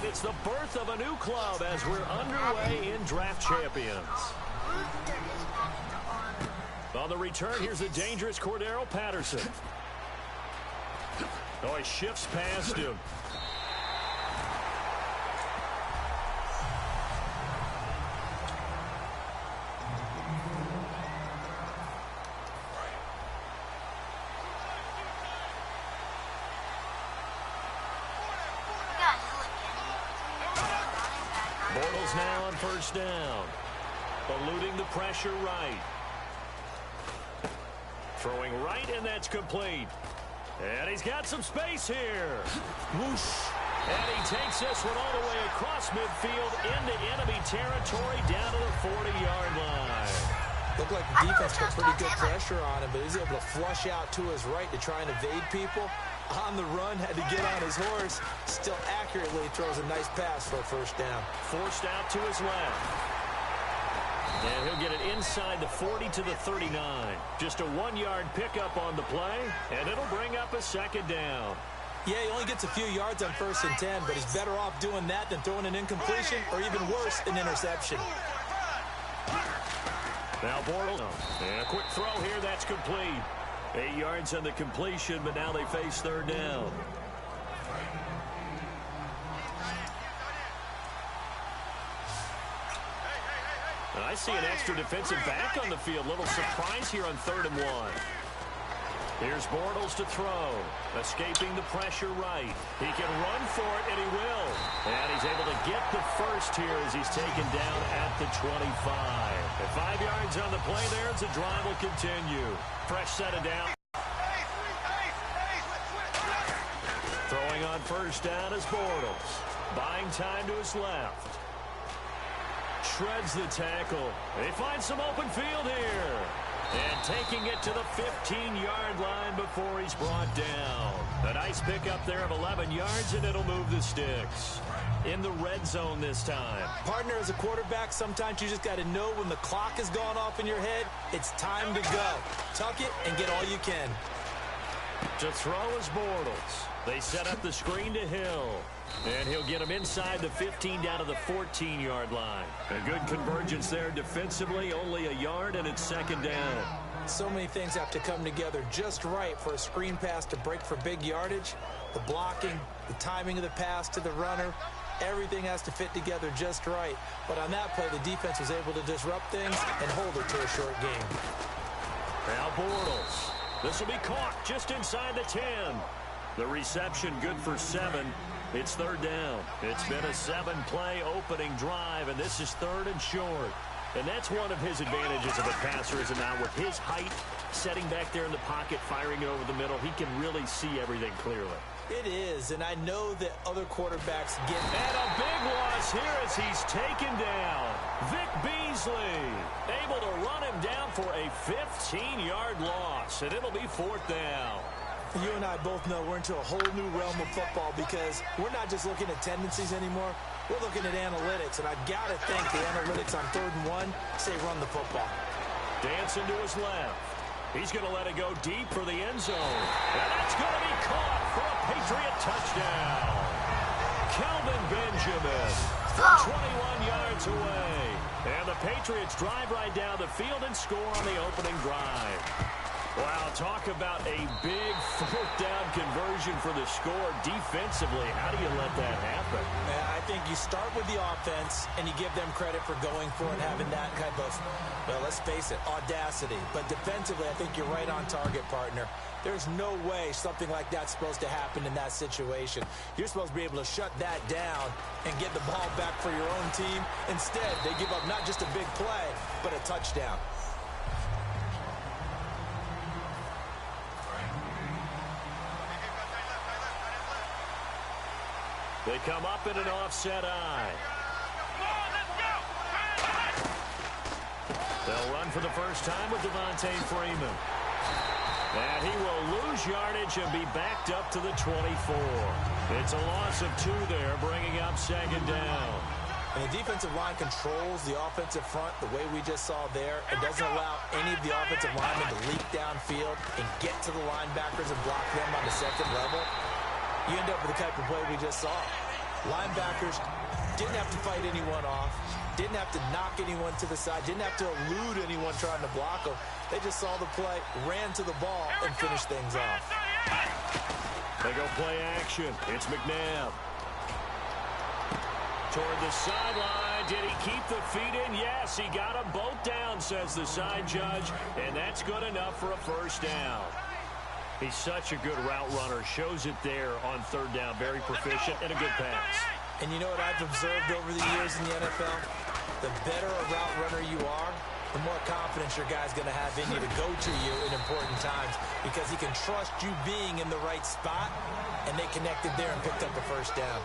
And it's the birth of a new club as we're underway in Draft Champions. On the return, here's the dangerous Cordero Patterson. Oh, he shifts past him. Bortles now on first down. Eluding the pressure right. Throwing right, and that's complete. And he's got some space here. Whoosh. And he takes this one all the way across midfield into enemy territory down to the 40-yard line. Looked like the defense put pretty good pressure on him, but he was able to flush out to his right to try and evade people. On the run, had to get on his horse. Still accurately throws a nice pass for a first down. Forced out to his left. And he'll get it inside the 40 to the 39. Just a 1-yard pickup on the play, and it'll bring up a second down. Yeah, he only gets a few yards on 1st and 10, but he's better off doing that than throwing an incompletion or even worse, an interception. Now Bortles. And a quick throw here, that's complete. 8 yards on the completion, but now they face third down. And I see an extra defensive back on the field. Little surprise here on 3rd and 1. Here's Bortles to throw. Escaping the pressure right. He can run for it, and he will. And he's able to get the first here as he's taken down at the 25. At 5 yards on the play there as the drive will continue. Fresh set of down. Throwing on first down is Bortles. Buying time to his left. Shreds the tackle. They find some open field here. And taking it to the 15-yard line before he's brought down. A nice pickup there of 11 yards, and it'll move the sticks. In the red zone this time. Partner, as a quarterback, sometimes you just got to know when the clock has gone off in your head, it's time to go. Tuck it and get all you can. To throw is Bortles. They set up the screen to Hill. And he'll get him inside the 15 down to the 14-yard line. A good convergence there defensively, only a yard, and it's second down. So many things have to come together just right for a screen pass to break for big yardage. The blocking, the timing of the pass to the runner, everything has to fit together just right. But on that play, the defense was able to disrupt things and hold it to a short game. Now Bortles. This will be caught just inside the 10. The reception good for 7. It's third down. It's been a 7-play opening drive, and this is 3rd and short. And that's one of his advantages of a passer, is it not? With his height, setting back there in the pocket, firing it over the middle, he can really see everything clearly. It is, and I know that other quarterbacks get... And a big loss here as he's taken down. Vic Beasley able to run him down for a 15-yard loss, and it'll be 4th down. You and I both know we're into a whole new realm of football because we're not just looking at tendencies anymore. We're looking at analytics, and I've got to think the analytics on 3rd and 1 say run the football. Dancing to his left. He's going to let it go deep for the end zone. And that's going to be caught for a Patriot touchdown. Kelvin Benjamin from 21 yards away. And the Patriots drive right down the field and score on the opening drive. Wow, talk about a big 4th down conversion for the score. Defensively, how do you let that happen? I think you start with the offense, and you give them credit for going for it, having that kind of, well, let's face it, audacity. But defensively, I think you're right on target, partner. There's no way something like that's supposed to happen in that situation. You're supposed to be able to shut that down and get the ball back for your own team. Instead, they give up not just a big play, but a touchdown. They come up in an offset eye. They'll run for the first time with Devontae Freeman. And he will lose yardage and be backed up to the 24. It's a loss of 2 there, bringing up second down. And the defensive line controls the offensive front the way we just saw there. It doesn't allow any of the offensive linemen to leak downfield and get to the linebackers and block them on the second level. You end up with the type of play we just saw. Linebackers didn't have to fight anyone off, didn't have to knock anyone to the side, didn't have to elude anyone trying to block them. They just saw the play, ran to the ball, and finished things off. They go play action. It's McNabb. Toward the sideline. Did he keep the feet in? Yes, he got them both down, says the side judge, and that's good enough for a first down. He's such a good route runner. Shows it there on third down. Very proficient and a good pass. And you know what I've observed over the years in the NFL? The better a route runner you are, the more confidence your guy's going to have in you to go to you in important times because he can trust you being in the right spot, and they connected there and picked up the first down.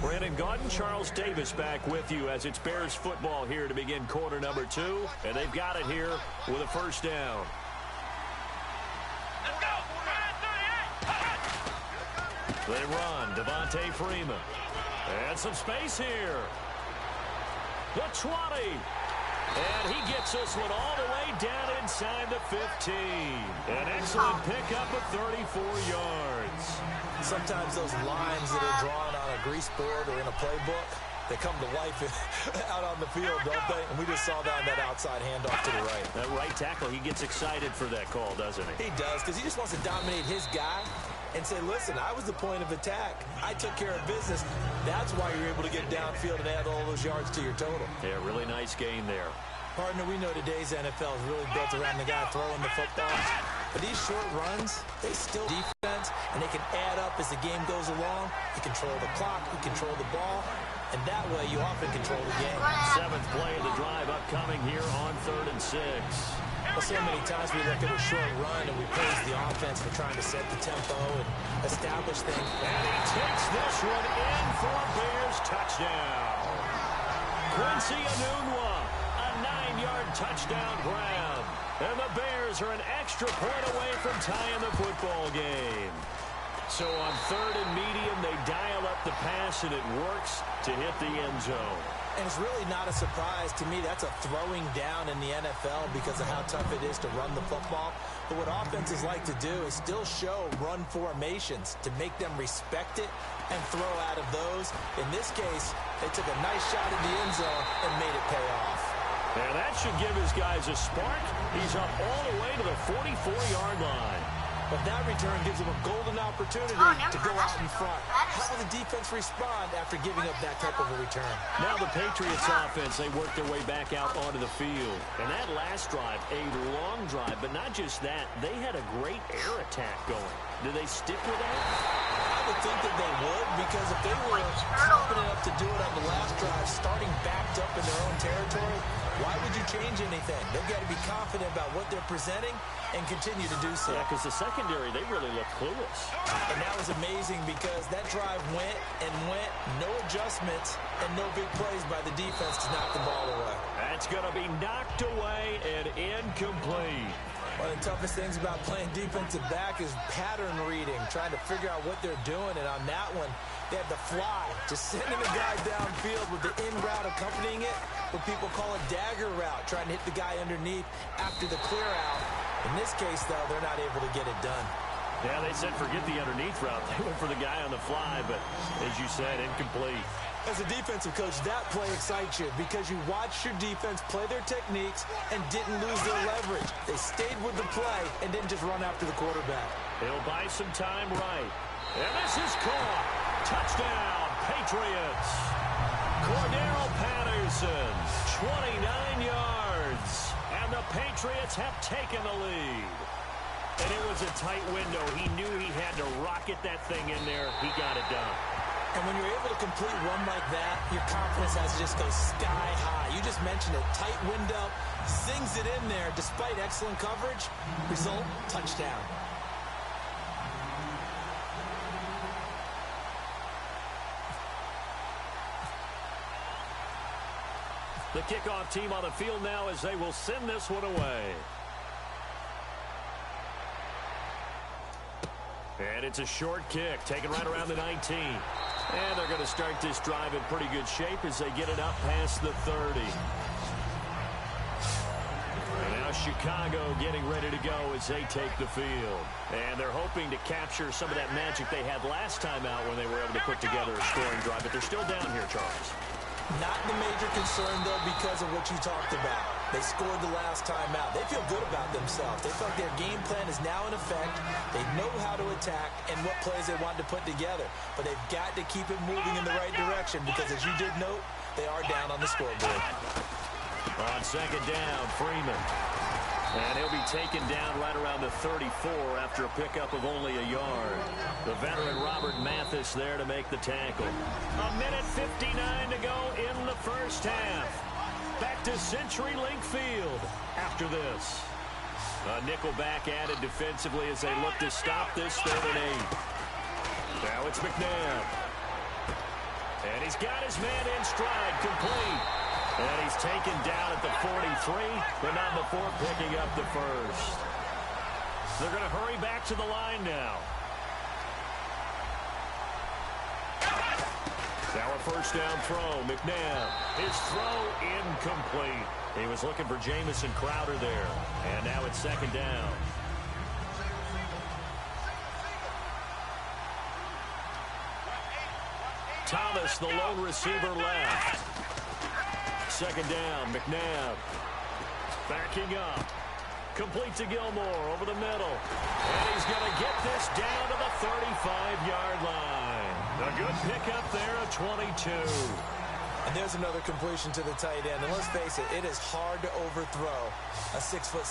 Brandon Gaudin, Charles Davis back with you as it's Bears football here to begin quarter number 2. And they've got it here with a first down. They run. Devontae Freeman. And some space here. The 20. And he gets this one all the way down inside the 15. An excellent pickup of 34 yards. Sometimes those lines that are drawn on a grease board or in a playbook, they come to life out on the field, don't they? And we just saw that on that outside handoff to the right. That right tackle, he gets excited for that call, doesn't he? He does, because he just wants to dominate his guy and say, listen, I was the point of attack. I took care of business. That's why you're able to get downfield and add all those yards to your total. Yeah, really nice gain there. Partner, we know today's NFL is really built around the guy throwing the football. But these short runs, they still defense, and they can add up as the game goes along. You control the clock, you control the ball, and that way you often control the game. 7th play of the drive upcoming here on 3rd and 6. Well, so many times we look at a short run and we praise the offense for trying to set the tempo and establish things. And he takes this one in for a Bears touchdown. Quincy Enunwa, a 9-yard touchdown grab. And the Bears are an extra point away from tying the football game. So on 3rd and medium, they dial up the pass, and it works to hit the end zone. And it's really not a surprise to me. That's a throwing down in the NFL because of how tough it is to run the football. But what offenses like to do is still show run formations to make them respect it and throw out of those. In this case, they took a nice shot in the end zone and made it pay off. And that should give his guys a spark. He's up all the way to the 44-yard line. But that return gives them a golden opportunity to go out in front. How will the defense respond after giving up that type of a return? Now the Patriots offense, they work their way back out onto the field. And that last drive, a long drive, but not just that, they had a great air attack going. Do they stick with that? I would think that they would, because if they were confident enough to do it on the last drive, starting backed up in their own territory, why would you change anything? They've got to be confident about what they're presenting and continue to do so. Yeah, because the secondary, they really look clueless. And that was amazing because that drive went and went, no adjustments, and no big plays by the defense to knock the ball away. That's going to be knocked away and incomplete. One of the toughest things about playing defensive back is pattern reading, trying to figure out what they're doing. And on that one, they had the fly, just sending the guy downfield with the in route accompanying it, what people call a dagger route, trying to hit the guy underneath after the clear out. In this case, though, they're not able to get it done. Yeah, they said forget the underneath route. They went for the guy on the fly, but as you said, incomplete. As a defensive coach, that play excites you because you watched your defense play their techniques and didn't lose their leverage. They stayed with the play and didn't just run after the quarterback. He'll buy some time right. And this is caught. Touchdown, Patriots. Cordero Patterson, 29 yards. And the Patriots have taken the lead. And it was a tight window. He knew he had to rocket that thing in there. He got it done. And when you're able to complete one like that, your confidence has to just go sky high. You just mentioned it. Tight window, zings it in there despite excellent coverage. Result, touchdown. The kickoff team on the field now as they will send this one away. And it's a short kick, taken right around the 19. And they're going to start this drive in pretty good shape as they get it up past the 30. And now Chicago getting ready to go as they take the field. And they're hoping to capture some of that magic they had last time out when they were able to put together a scoring drive. But they're still down here, Charles. Not the major concern, though, because of what you talked about. They scored the last time out. They feel good about themselves. They feel like their game plan is now in effect. They know how to attack and what plays they want to put together. But they've got to keep it moving in the right direction because, as you did note, they are down on the scoreboard. On second down, Freeman. And he'll be taken down right around the 34 after a pickup of only a yard. The veteran Robert Mathis there to make the tackle. A minute 59 to go in the first half. Back to CenturyLink Field after this. A nickelback added defensively as they look to stop this 3rd and 8. Now it's McNabb. And he's got his man in stride, complete. And he's taken down at the 43, but not before picking up the first. They're going to hurry back to the line now. Now a first down throw. McNabb. His throw incomplete. He was looking for Jamison Crowder there. And now it's second down. Thomas, the lone receiver, left. Second down, McNabb. Backing up. Complete to Gilmore over the middle. And he's going to get this down to the 35-yard line. A good pickup there at 22. And there's another completion to the tight end. And let's face it, it is hard to overthrow a 6'6"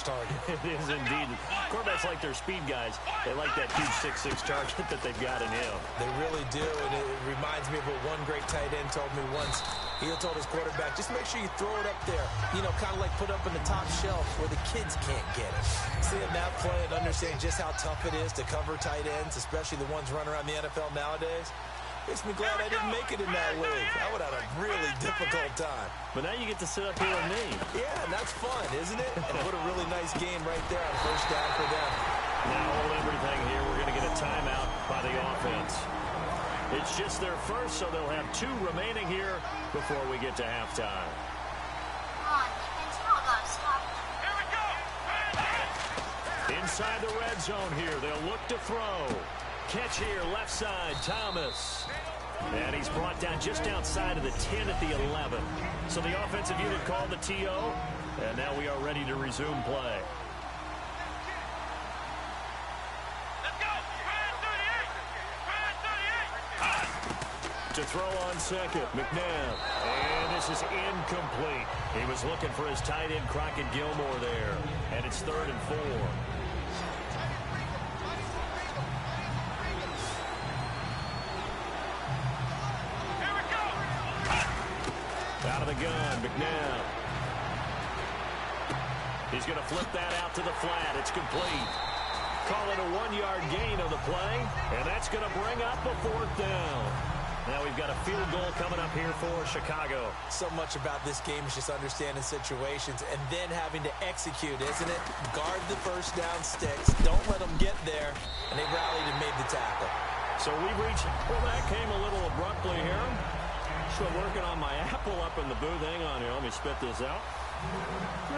target. It is indeed. Quarterbacks like their speed guys. They like that huge 6'6" target that they've got in him. They really do, and it reminds me of what one great tight end told me once. He told his quarterback, just make sure you throw it up there, you know, kind of like put up in the top shelf where the kids can't get it. Seeing that play and understanding just how tough it is to cover tight ends, especially the ones running around the NFL nowadays, makes me glad I didn't make it in that league. I would have had a really difficult time. But now you get to sit up here with me. Yeah, and that's fun, isn't it? And what a really nice game right there on first down for them. Now hold everything here. We're going to get a timeout by the offense. It's just their first, so they'll have 2 remaining here before we get to halftime. Come on, defense, you don't gotta stop. Here we go. Inside the red zone here, they'll look to throw. Catch here, left side, Thomas. And he's brought down just outside of the 10 at the 11. So the offensive unit called the TO, and now we are ready to resume play. To throw on second, McNabb. And this is incomplete. He was looking for his tight end, Crockett Gilmore there. And it's 3rd and 4. Out of the gun, McNabb. He's going to flip that out to the flat. It's complete. Call it a 1-yard gain of the play, and that's going to bring up a 4th down. Now we've got a field goal coming up here for Chicago. So much about this game is just understanding situations and then having to execute, isn't it? Guard the first down sticks. Don't let them get there. And they rallied and made the tackle. So we reach, well, that came a little abruptly here. Still working on my apple up in the booth. Hang on here. Let me spit this out.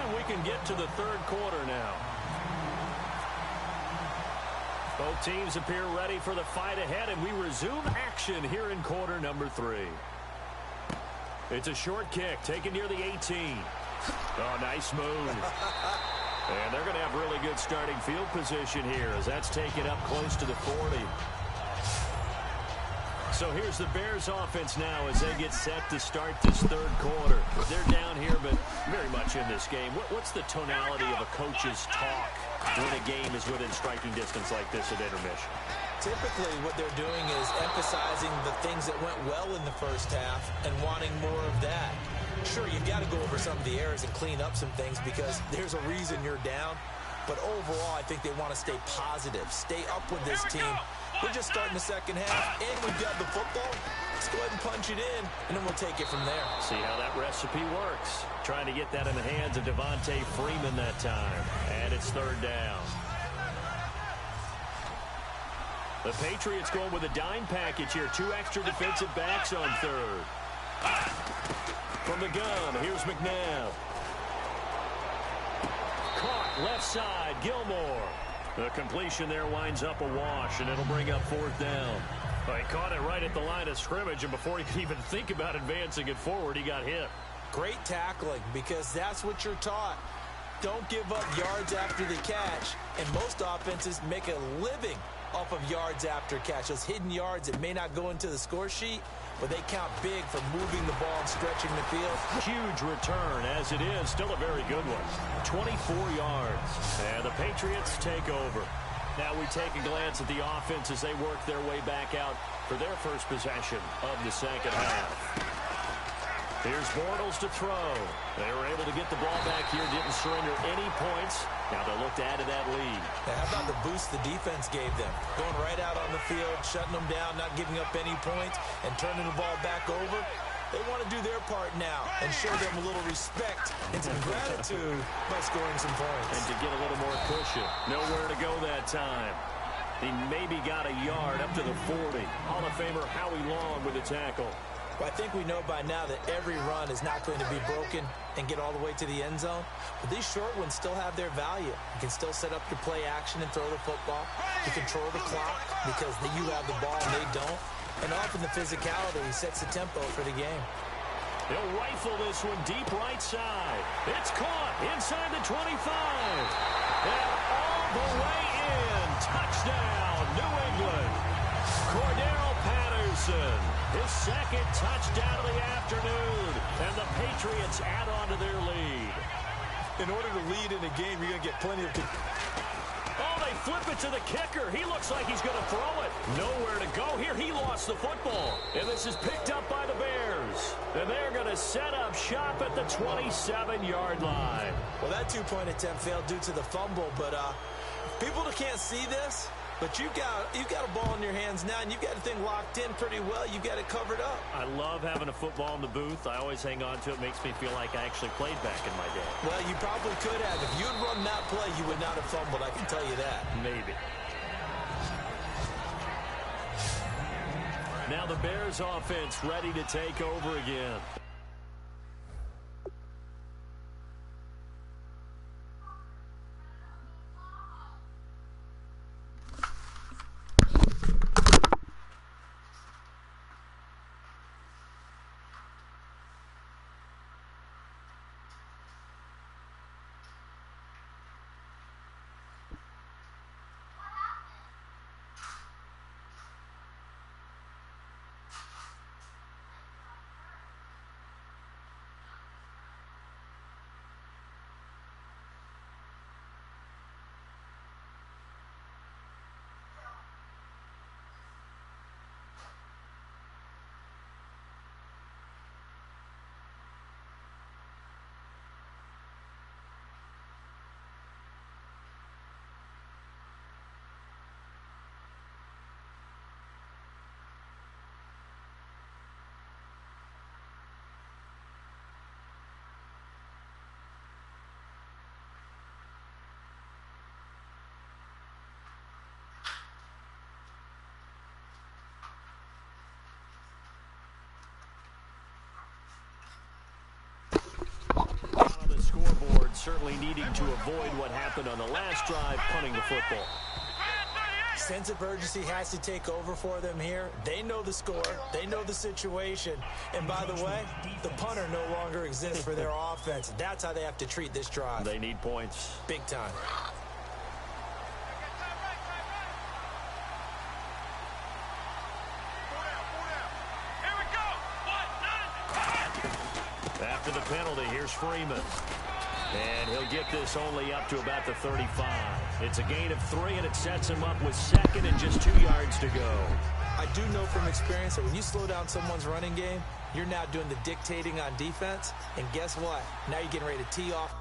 And we can get to the 3rd quarter now. Both teams appear ready for the fight ahead, and we resume action here in quarter number 3. It's a short kick taken near the 18. Oh, nice move. And they're going to have really good starting field position here as that's taken up close to the 40. So here's the Bears offense now as they get set to start this 3rd quarter. They're down here, but very much in this game. What's the tonality of a coach's talk when a game is within striking distance like this at intermission? Typically, what they're doing is emphasizing the things that went well in the first half and wanting more of that. Sure, you've got to go over some of the errors and clean up some things because there's a reason you're down. But overall, I think they want to stay positive, stay up with this team. We're just starting the second half, and we've got the football. Let's go ahead and punch it in, and then we'll take it from there. See how that recipe works. Trying to get that in the hands of Devontae Freeman that time. And it's 3rd down. The Patriots going with a dime package here. 2 extra defensive backs on 3rd. From the gun, here's McNabb. Left side, Gilmore. The completion there winds up a wash, and it'll bring up 4th down. Well, he caught it right at the line of scrimmage, and before he could even think about advancing it forward, he got hit. Great tackling, because that's what you're taught. Don't give up yards after the catch, and most offenses make a living off of yards after catch. Those hidden yards that may not go into the score sheet, but they count big for moving the ball and stretching the field. Huge return, as it is. Still a very good one. 24 yards. And the Patriots take over. Now we take a glance at the offense as they work their way back out for their first possession of the second half. Here's Bortles to throw. They were able to get the ball back here, didn't surrender any points. Now they'll look to add to that lead. Now, how about the boost the defense gave them? Going right out on the field, shutting them down, not giving up any points, and turning the ball back over. They want to do their part now and show them a little respect and some gratitude by scoring some points. And to get a little more cushion. Nowhere to go that time. He maybe got a yard up to the 40. Hall of Famer Howie Long with the tackle. Well, I think we know by now that every run is not going to be broken and get all the way to the end zone. But these short ones still have their value. You can still set up your play action and throw the football. You control the clock because you have the ball and they don't. And often the physicality sets the tempo for the game. He'll rifle this one deep right side. It's caught inside the 25. And all the way in. Touchdown, New England. Cordero Patterson, his second touchdown of the afternoon. And the Patriots add on to their lead. In order to lead in a game, you're going to get plenty of... Oh, they flip it to the kicker. He looks like he's going to throw it. Nowhere to go here. He lost the football. And this is picked up by the Bears. And they're going to set up shop at the 27-yard line. Well, that two-point attempt failed due to the fumble, but people that can't see this, but you've got a ball in your hands now, and you've got the thing locked in pretty well. You've got it covered up. I love having a football in the booth. I always hang on to it. Makes me feel like I actually played back in my day. Well, you probably could have. If you had run that play, you would not have fumbled. I can tell you that. Maybe. Now the Bears offense ready to take over again. On the scoreboard, certainly needing to avoid what happened on the last drive, punting the football. Sense of urgency has to take over for them here. They know the score. They know the situation. And by the way, the punter no longer exists for their offense. That's how they have to treat this drive. They need points. Big time. After the penalty, here's Freeman. And he'll get this only up to about the 35. It's a gain of 3, and it sets him up with second and just 2 yards to go. I do know from experience that when you slow down someone's running game, you're now doing the dictating on defense. And guess what? Now you're getting ready to tee off